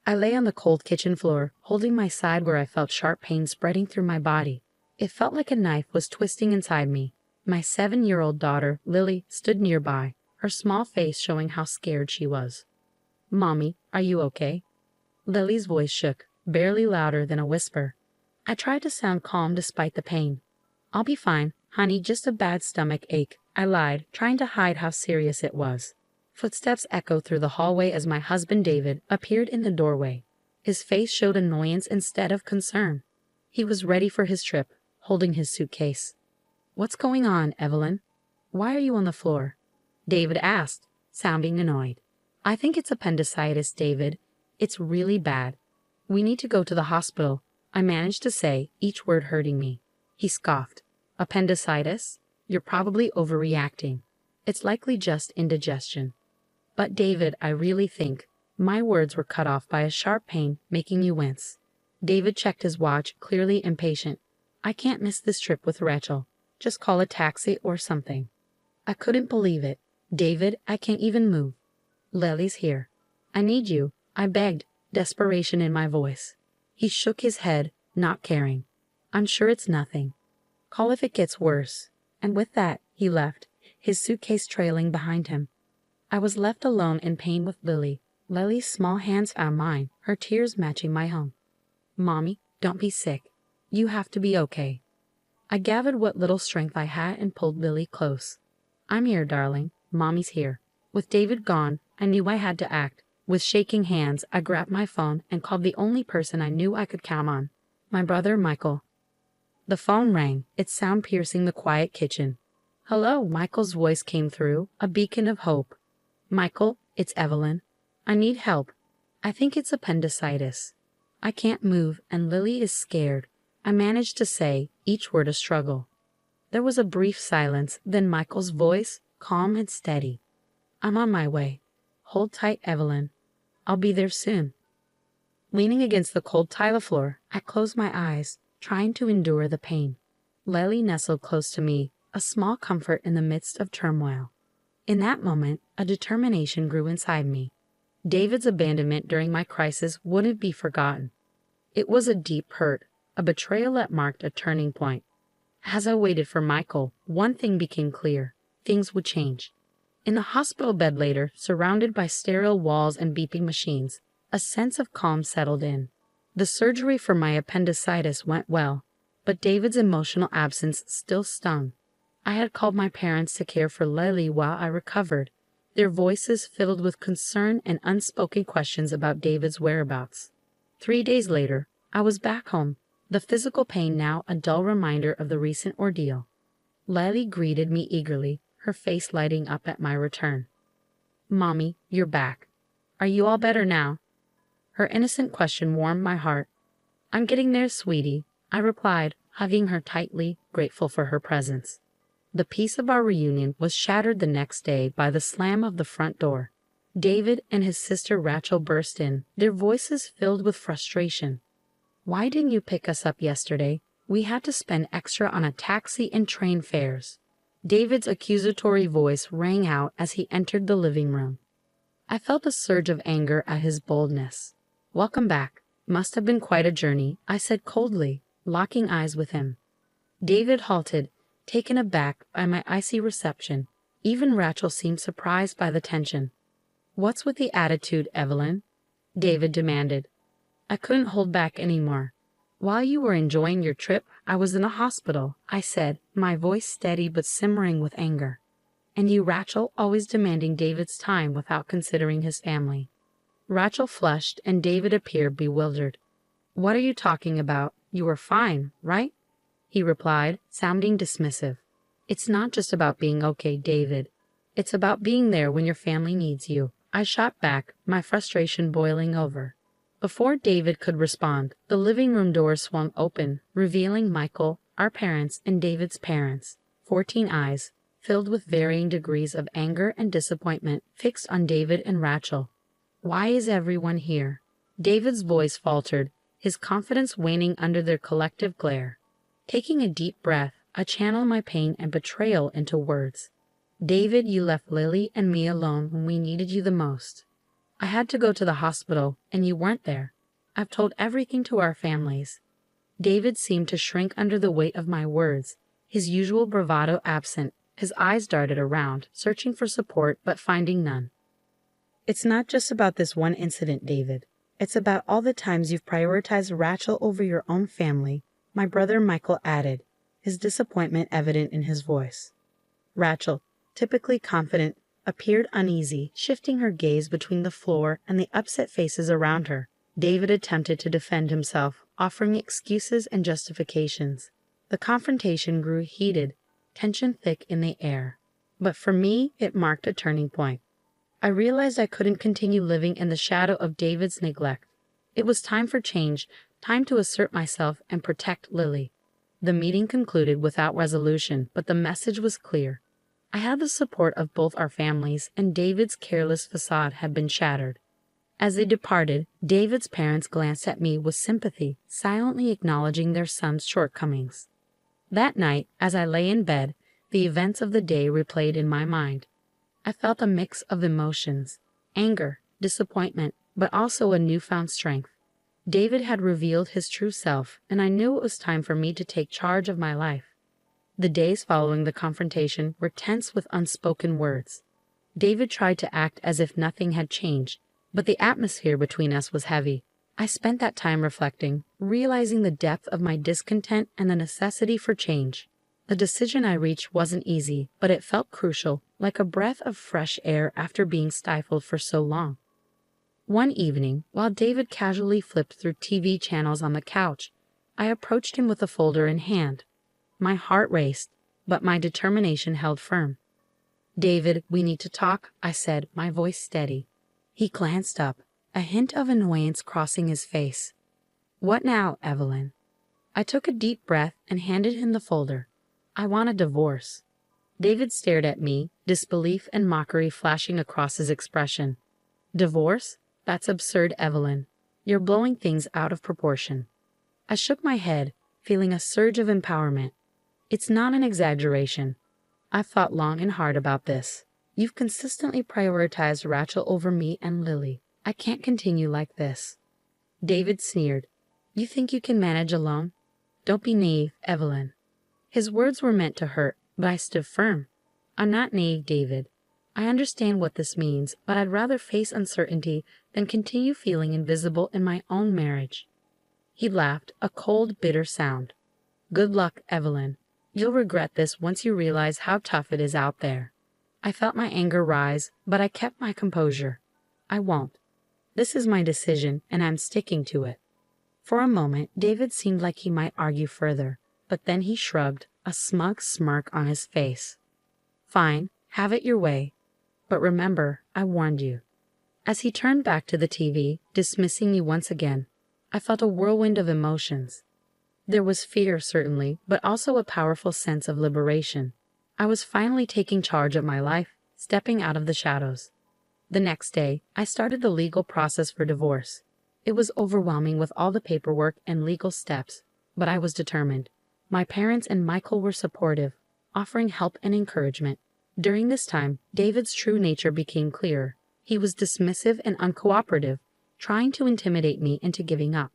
I lay on the cold kitchen floor, holding my side where I felt sharp pain spreading through my body. It felt like a knife was twisting inside me. My 7-year-old daughter, Lily, stood nearby, her small face showing how scared she was. "Mommy, are you okay?" Lily's voice shook, barely louder than a whisper. I tried to sound calm despite the pain. "I'll be fine, honey, just a bad stomach ache," I lied, trying to hide how serious it was. Footsteps echoed through the hallway as my husband David appeared in the doorway. His face showed annoyance instead of concern. He was ready for his trip, holding his suitcase. "What's going on, Evelyn? Why are you on the floor?" David asked, sounding annoyed. "I think it's appendicitis, David. It's really bad. We need to go to the hospital," I managed to say, each word hurting me. He scoffed. "Appendicitis? You're probably overreacting. It's likely just indigestion." "But David, I really think—" My words were cut off by a sharp pain, making you wince. David checked his watch, clearly impatient. "I can't miss this trip with Rachel. Just call a taxi or something." I couldn't believe it. "David, I can't even move. Lily's here. I need you," I begged, desperation in my voice. He shook his head, not caring. "I'm sure it's nothing. Call if it gets worse." And with that, he left, his suitcase trailing behind him. I was left alone in pain with Lily. Lily's small hands found mine, her tears matching my own. "Mommy, don't be sick. You have to be okay." I gathered what little strength I had and pulled Lily close. "I'm here, darling. Mommy's here." With David gone, I knew I had to act. With shaking hands, I grabbed my phone and called the only person I knew I could count on, my brother Michael. The phone rang, its sound piercing the quiet kitchen. "Hello," Michael's voice came through, a beacon of hope. "Michael, it's Evelyn. I need help. I think it's appendicitis. I can't move and Lily is scared," I managed to say, each word a struggle. There was a brief silence, then Michael's voice, calm and steady. "I'm on my way. Hold tight, Evelyn. I'll be there soon." Leaning against the cold tile floor, I closed my eyes, trying to endure the pain. Lily nestled close to me, a small comfort in the midst of turmoil. In that moment, a determination grew inside me. David's abandonment during my crisis wouldn't be forgotten. It was a deep hurt, a betrayal that marked a turning point. As I waited for Michael, one thing became clear: things would change. In the hospital bed later, surrounded by sterile walls and beeping machines, a sense of calm settled in. The surgery for my appendicitis went well, but David's emotional absence still stung. I had called my parents to care for Lily while I recovered, their voices filled with concern and unspoken questions about David's whereabouts. 3 days later, I was back home, the physical pain now a dull reminder of the recent ordeal. Lily greeted me eagerly, her face lighting up at my return. "Mommy, you're back. Are you all better now?" Her innocent question warmed my heart. "I'm getting there, sweetie," I replied, hugging her tightly, grateful for her presence. The peace of our reunion was shattered the next day by the slam of the front door. David and his sister Rachel burst in, their voices filled with frustration. "Why didn't you pick us up yesterday? We had to spend extra on a taxi and train fares." David's accusatory voice rang out as he entered the living room. I felt a surge of anger at his boldness. "Welcome back. Must have been quite a journey," I said coldly, locking eyes with him. David halted, taken aback by my icy reception. Even Rachel seemed surprised by the tension. "What's with the attitude, Evelyn?" David demanded. I couldn't hold back anymore. "While you were enjoying your trip, I was in a hospital," I said, my voice steady but simmering with anger. "And you, Rachel, always demanding David's time without considering his family." Rachel flushed and David appeared bewildered. "What are you talking about? You were fine, right?" he replied, sounding dismissive. "It's not just about being okay, David. It's about being there when your family needs you." I shot back, my frustration boiling over. Before David could respond, the living room door swung open, revealing Michael, our parents, and David's parents. 14 eyes, filled with varying degrees of anger and disappointment, fixed on David and Rachel. "Why is everyone here?" David's voice faltered, his confidence waning under their collective glare. Taking a deep breath, I channeled my pain and betrayal into words. "David, you left Lily and me alone when we needed you the most. I had to go to the hospital, and you weren't there. I've told everything to our families." David seemed to shrink under the weight of my words, his usual bravado absent. His eyes darted around, searching for support but finding none. "It's not just about this one incident, David. It's about all the times you've prioritized Rachel over your own family," my brother Michael added, his disappointment evident in his voice. Rachel, typically confident, appeared uneasy, shifting her gaze between the floor and the upset faces around her. David attempted to defend himself, offering excuses and justifications. The confrontation grew heated, tension thick in the air. But for me, it marked a turning point. I realized I couldn't continue living in the shadow of David's neglect. It was time for change, time to assert myself and protect Lily. The meeting concluded without resolution, but the message was clear. I had the support of both our families, and David's careless facade had been shattered. As they departed, David's parents glanced at me with sympathy, silently acknowledging their son's shortcomings. That night, as I lay in bed, the events of the day replayed in my mind. I felt a mix of emotions, anger, disappointment, but also a newfound strength. David had revealed his true self, and I knew it was time for me to take charge of my life. The days following the confrontation were tense with unspoken words. David tried to act as if nothing had changed, but the atmosphere between us was heavy. I spent that time reflecting, realizing the depth of my discontent and the necessity for change. The decision I reached wasn't easy, but it felt crucial, like a breath of fresh air after being stifled for so long. One evening, while David casually flipped through TV channels on the couch, I approached him with a folder in hand. My heart raced, but my determination held firm. "David, we need to talk," I said, my voice steady. He glanced up, a hint of annoyance crossing his face. "What now, Evelyn?" I took a deep breath and handed him the folder. "I want a divorce." David stared at me, disbelief and mockery flashing across his expression. "Divorce? That's absurd, Evelyn. You're blowing things out of proportion." I shook my head, feeling a surge of empowerment. "It's not an exaggeration. I've thought long and hard about this. You've consistently prioritized Rachel over me and Lily. I can't continue like this." David sneered. "You think you can manage alone? Don't be naive, Evelyn." His words were meant to hurt, but I stood firm. "I'm not naive, David. I understand what this means, but I'd rather face uncertainty than continue feeling invisible in my own marriage." He laughed, a cold, bitter sound. "Good luck, Evelyn. You'll regret this once you realize how tough it is out there." I felt my anger rise, but I kept my composure. "I won't. This is my decision, and I'm sticking to it." For a moment, David seemed like he might argue further, but then he shrugged, a smug smirk on his face. "Fine, have it your way. But remember, I warned you." As he turned back to the TV, dismissing me once again, I felt a whirlwind of emotions. There was fear, certainly, but also a powerful sense of liberation. I was finally taking charge of my life, stepping out of the shadows. The next day, I started the legal process for divorce. It was overwhelming with all the paperwork and legal steps, but I was determined. My parents and Michael were supportive, offering help and encouragement. During this time, David's true nature became clearer. He was dismissive and uncooperative, trying to intimidate me into giving up.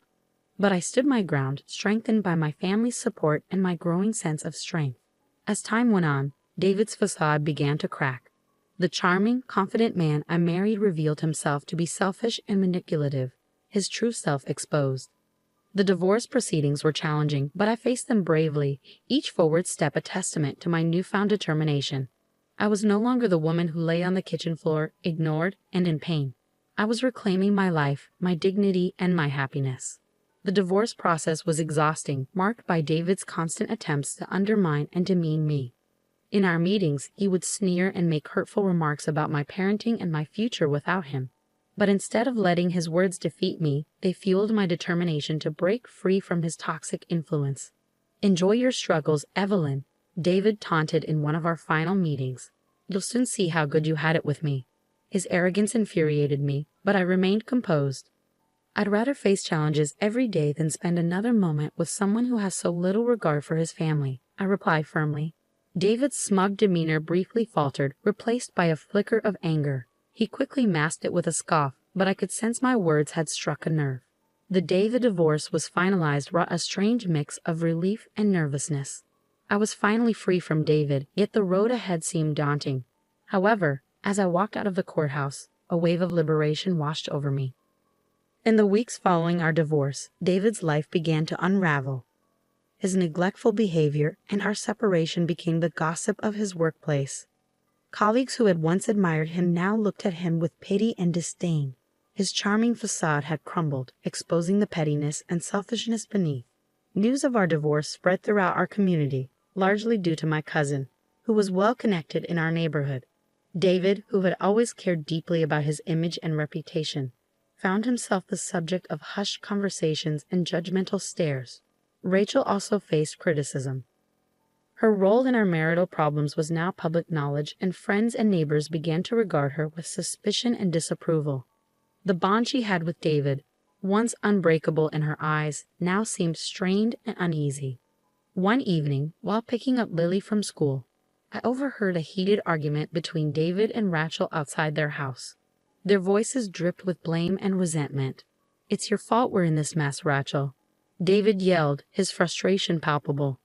But I stood my ground, strengthened by my family's support and my growing sense of strength. As time went on, David's facade began to crack. The charming, confident man I married revealed himself to be selfish and manipulative, his true self exposed. The divorce proceedings were challenging, but I faced them bravely, each forward step a testament to my newfound determination. I was no longer the woman who lay on the kitchen floor, ignored and in pain. I was reclaiming my life, my dignity, and my happiness. The divorce process was exhausting, marked by David's constant attempts to undermine and demean me. In our meetings, he would sneer and make hurtful remarks about my parenting and my future without him. But instead of letting his words defeat me, they fueled my determination to break free from his toxic influence. "Enjoy your struggles, Evelyn," David taunted in one of our final meetings. "You'll soon see how good you had it with me." His arrogance infuriated me, but I remained composed. I'd rather face challenges every day than spend another moment with someone who has so little regard for his family, I replied firmly. David's smug demeanor briefly faltered, replaced by a flicker of anger. He quickly masked it with a scoff, but I could sense my words had struck a nerve. The day the divorce was finalized brought a strange mix of relief and nervousness. I was finally free from David, yet the road ahead seemed daunting. However, as I walked out of the courthouse, a wave of liberation washed over me. In the weeks following our divorce, David's life began to unravel. His neglectful behavior and our separation became the gossip of his workplace. Colleagues who had once admired him now looked at him with pity and disdain. His charming facade had crumbled, exposing the pettiness and selfishness beneath. News of our divorce spread throughout our community, largely due to my cousin, who was well connected in our neighborhood. David, who had always cared deeply about his image and reputation, found himself the subject of hushed conversations and judgmental stares. Rachel also faced criticism. Her role in our marital problems was now public knowledge, and friends and neighbors began to regard her with suspicion and disapproval. The bond she had with David, once unbreakable in her eyes, now seemed strained and uneasy. One evening, while picking up Lily from school, I overheard a heated argument between David and Rachel outside their house. Their voices dripped with blame and resentment. "It's your fault we're in this mess, Rachel," David yelled, his frustration palpable.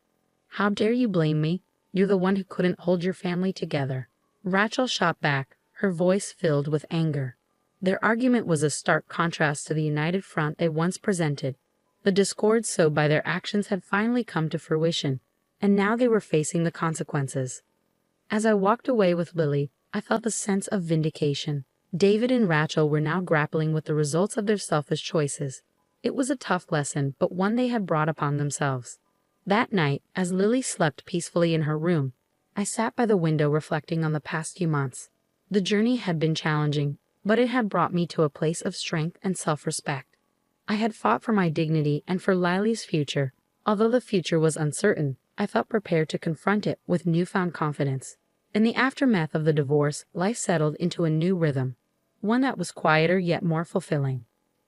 "How dare you blame me? You're the one who couldn't hold your family together." Rachel shot back, her voice filled with anger. Their argument was a stark contrast to the united front they once presented. The discord sowed by their actions had finally come to fruition, and now they were facing the consequences. As I walked away with Lily, I felt a sense of vindication. David and Rachel were now grappling with the results of their selfish choices. It was a tough lesson, but one they had brought upon themselves. That night, as Lily slept peacefully in her room, I sat by the window reflecting on the past few months. The journey had been challenging, but it had brought me to a place of strength and self-respect. I had fought for my dignity and for Lily's future. Although the future was uncertain, I felt prepared to confront it with newfound confidence. In the aftermath of the divorce, life settled into a new rhythm, one that was quieter yet more fulfilling.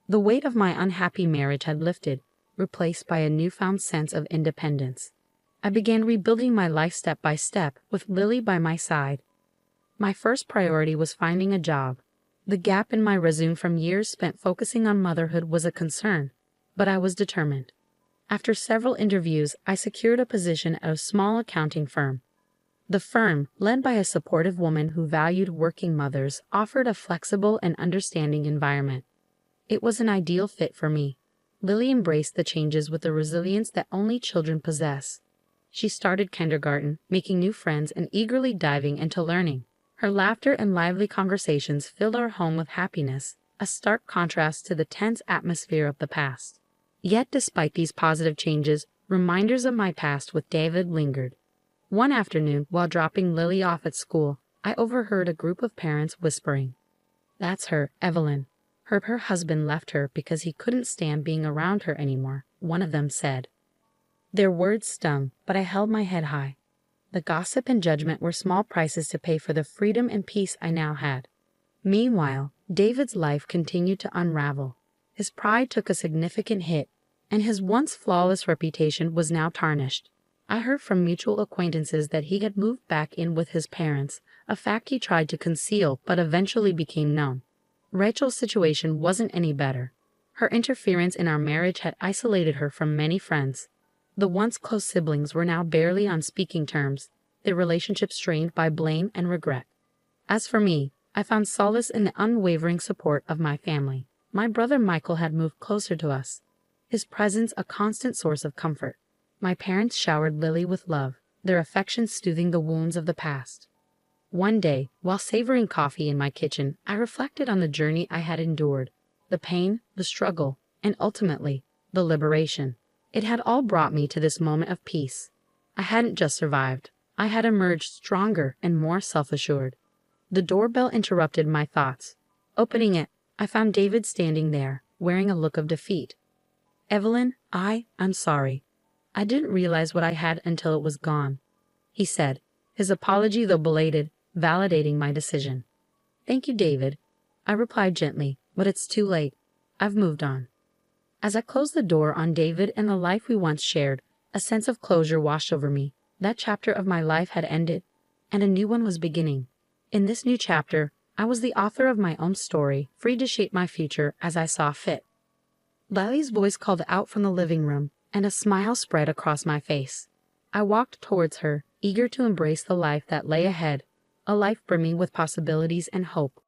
The weight of my unhappy marriage had lifted, replaced by a newfound sense of independence. I began rebuilding my life step by step, with Lily by my side. My first priority was finding a job. The gap in my resume from years spent focusing on motherhood was a concern, but I was determined. After several interviews, I secured a position at a small accounting firm. The firm, led by a supportive woman who valued working mothers, offered a flexible and understanding environment. It was an ideal fit for me. Lily embraced the changes with the resilience that only children possess. She started kindergarten, making new friends and eagerly diving into learning. Her laughter and lively conversations filled our home with happiness, a stark contrast to the tense atmosphere of the past. Yet despite these positive changes, reminders of my past with David lingered. One afternoon, while dropping Lily off at school, I overheard a group of parents whispering, "That's her, Evelyn. Her husband left her because he couldn't stand being around her anymore," one of them said. Their words stung, but I held my head high. The gossip and judgment were small prices to pay for the freedom and peace I now had. Meanwhile, David's life continued to unravel. His pride took a significant hit, and his once flawless reputation was now tarnished. I heard from mutual acquaintances that he had moved back in with his parents, a fact he tried to conceal but eventually became known. Rachel's situation wasn't any better. Her interference in our marriage had isolated her from many friends. The once close siblings were now barely on speaking terms, their relationship strained by blame and regret. As for me, I found solace in the unwavering support of my family. My brother Michael had moved closer to us, his presence a constant source of comfort. My parents showered Lily with love, their affection soothing the wounds of the past. One day, while savoring coffee in my kitchen, I reflected on the journey I had endured, the pain, the struggle, and ultimately, the liberation. It had all brought me to this moment of peace. I hadn't just survived. I had emerged stronger and more self-assured. The doorbell interrupted my thoughts. Opening it, I found David standing there, wearing a look of defeat. "Evelyn, I'm sorry. I didn't realize what I had until it was gone," he said, his apology, though belated, validating my decision. "Thank you, David," I replied gently, "but it's too late. I've moved on." As I closed the door on David and the life we once shared, a sense of closure washed over me. That chapter of my life had ended, and a new one was beginning. In this new chapter, I was the author of my own story, free to shape my future as I saw fit. Lily's voice called out from the living room, and a smile spread across my face. I walked towards her, eager to embrace the life that lay ahead, a life brimming with possibilities and hope.